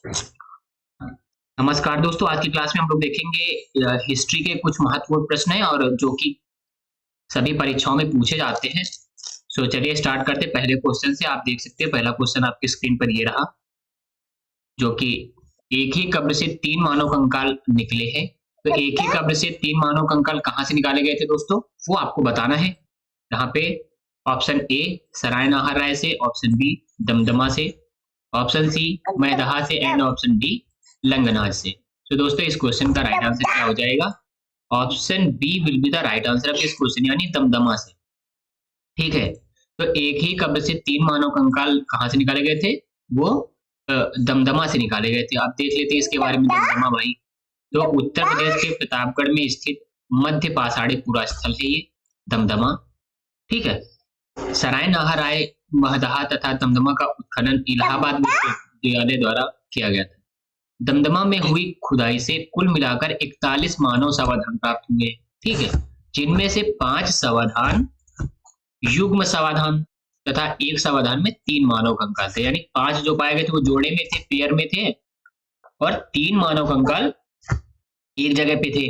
नमस्कार दोस्तों, आज की क्लास में हम लोग देखेंगे हिस्ट्री के कुछ महत्वपूर्ण प्रश्न हैं और जो कि सभी परीक्षाओं में पूछे जाते हैं। चलिए स्टार्ट करते हैं पहले क्वेश्चन से। आप देख सकते हैं पहला क्वेश्चन आपकी स्क्रीन पर ये रहा, जो कि एक ही कब्र से 3 मानव कंकाल निकले हैं। तो एक ही कब्र से 3 मानव कंकाल कहाँ से निकाले गए थे दोस्तों, वो आपको बताना है। यहाँ पे ऑप्शन ए सराय नाहर राय से, ऑप्शन बी दमदमा से, ऑप्शन सी मैदहा से एंड ऑप्शन डी लंगनाज से। तो दोस्तों इस क्वेश्चन का राइट आंसर क्या हो जाएगा? Option B will be the right answer of this question, यानी दमदमा से। ठीक है, तो एक ही कब्र से 3 मानव कंकाल कहाँ से निकाले गए थे? वो दमदमा से निकाले गए थे। आप देख लेते हैं इसके बारे में। दमदमा भाई तो उत्तर प्रदेश के प्रतापगढ़ में स्थित मध्य पाषाणी पुरा स्थल है ये दमदमा। ठीक है, सराय नाहर राय, महदहा तथा दमदमा का उत्खनन इलाहाबाद विश्वविद्यालय द्वारा किया गया था। दमदमा में हुई खुदाई से कुल मिलाकर 41 मानव समाधान प्राप्त हुए। ठीक है, जिनमें से 5 समाधान युग्म समाधान तथा 1 समाधान में 3 मानव कंकाल थे। यानी 5 जो पाए गए थे वो जोड़े में थे, पेयर में थे, और 3 मानव कंकाल एक जगह पे थे।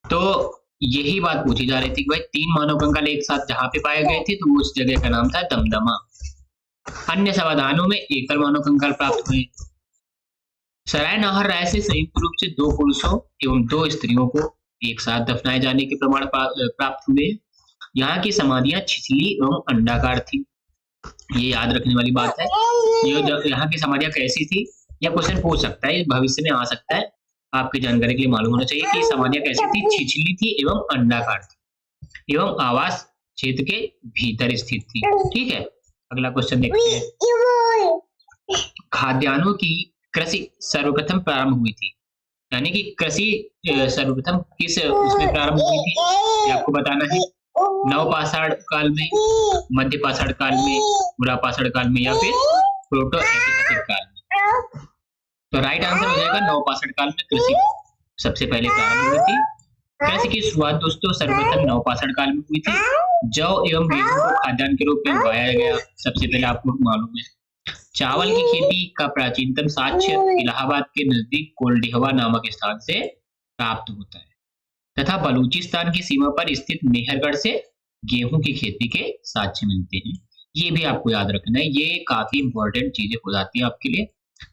तो यही बात पूछी जा रही थी कि भाई 3 मानव कंकाल एक साथ जहां पे पाए गए थे तो उस जगह का नाम था दमदमा। अन्य समाधानों में एकल मानव कंकाल प्राप्त हुए। सराय नाहर राय से संयुक्त रूप से 2 पुरुषों एवं 2 स्त्रियों को एक साथ दफनाए जाने के प्रमाण प्राप्त हुए। यहाँ की समाधियां छिछली एवं अंडाकार थी। ये याद रखने वाली बात है। ये यहाँ की समाधियां कैसी थी, यह क्वेश्चन पूछ सकता है, भविष्य में आ सकता है। आपकी जानकारी के लिए मालूम होना चाहिए कि समाधियां कैसी थी, छिछली थी एवं अंडाकार थी एवं आवास क्षेत्र के भीतर स्थित थी। ठीक है, अगला क्वेश्चन देखते हैं। खाद्यान्नों की कृषि सर्वप्रथम प्रारंभ हुई थी। यानी कि कृषि सर्वप्रथम किस उसमें प्रारंभ हुई थी, ये आपको बताना है। नवपाषाण काल में, मध्य पाषाण काल में, पुरापाषाण काल में, या फिर प्रोटो ऐतिहासिक काल में। तो राइट आंसर हो जाएगा नवपाषाण काल में कृषि सबसे पहले प्रारंभ हुई थी। कृषि की शुरुआत दोस्तों सर्वप्रथम नवपाषाण काल में हुई थी। जौ एवं गेहूं को खाद्यान्न के रूप में उगाया गया, सबसे पहले आपको मालूम है। चावल की खेती का प्राचीनतम साक्ष्य इलाहाबाद के नजदीक कोल्डिहवा नामक स्थान से प्राप्त होता है तथा बलूचिस्तान की सीमा पर स्थित मेहरगढ़ से गेहूं की खेती के साक्ष्य मिलते हैं। ये भी आपको याद रखना है, ये काफी इंपॉर्टेंट चीजें हो जाती है आपके लिए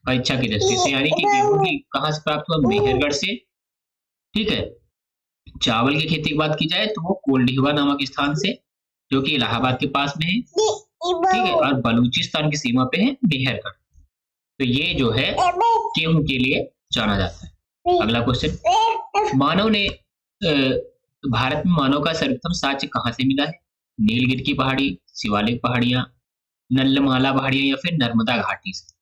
परीक्षा की दृष्टि से। यानी कि गेहूं की कहां से प्राप्त हुआ? मेहरगढ़ से। ठीक है, चावल की खेती की बात की जाए तो वो कोल्डिहवा नामक स्थान से, जो कि इलाहाबाद के पास में है। ठीक है, और बलूचिस्तान की सीमा पे है मेहरगढ़। तो ये जो है गेहूं के लिए जाना जाता है। अगला क्वेश्चन, मानव ने भारत में मानव का सर्वप्रथम साक्ष्य कहाँ से मिला है? नीलगिरी की पहाड़ी, शिवालिक पहाड़ियां, नल्लमाला पहाड़ियां, या फिर नर्मदा घाटी से।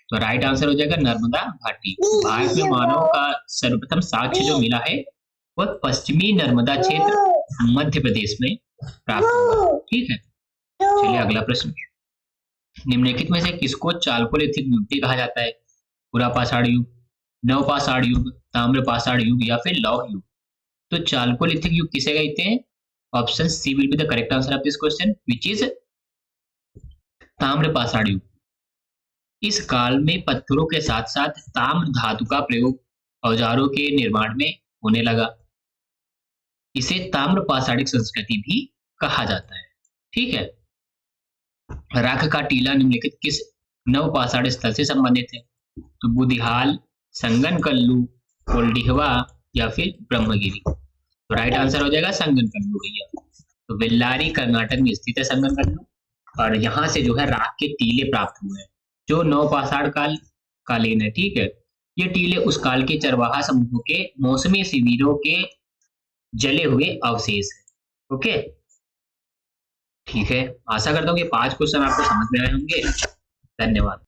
तो राइट आंसर हो जाएगा नर्मदा घाटी। भारत में मानव का सर्वप्रथम साक्ष्य जो मिला है वह पश्चिमी नर्मदा क्षेत्र मध्य प्रदेश में प्राप्त हुआ। ठीक है, चलिए अगला प्रश्न। निम्नलिखित में से किसको चालकोलिथिक युग कहा जाता है? पुरापाषाण युग, नवपाषाण युग, ताम्रपाषाण युग, या फिर लौह युग। तो चालकोलिथिक युग किसे कहते हैं? Option C will be the correct answer of this question, which is ताम्रपाषाण युग। इस काल में पत्थरों के साथ साथ ताम्र धातु का प्रयोग औजारों के निर्माण में होने लगा। इसे ताम्रपाषाणिक संस्कृति भी कहा जाता है। ठीक है, राख का टीला निम्नलिखित किस नवपाषाण स्थल से संबंधित है? तो बुधिहाल, संगनकल्लू, कोल्डिहवा, या फिर ब्रह्मगिरी। तो राइट आंसर हो जाएगा संगनकल्लू भैया। तो बेल्लारी कर्नाटक में स्थित है संगनकल्लू, और यहाँ से जो है राख के टीले प्राप्त हुए हैं जो नवपाषाण कालीन है। ठीक है, ये टीले उस काल के चरवाहा समूहों के मौसमी शिविरों के जले हुए अवशेष है। ओके, ठीक है, आशा करता हूँ कि 5 क्वेश्चन आपको समझ में आए होंगे। धन्यवाद।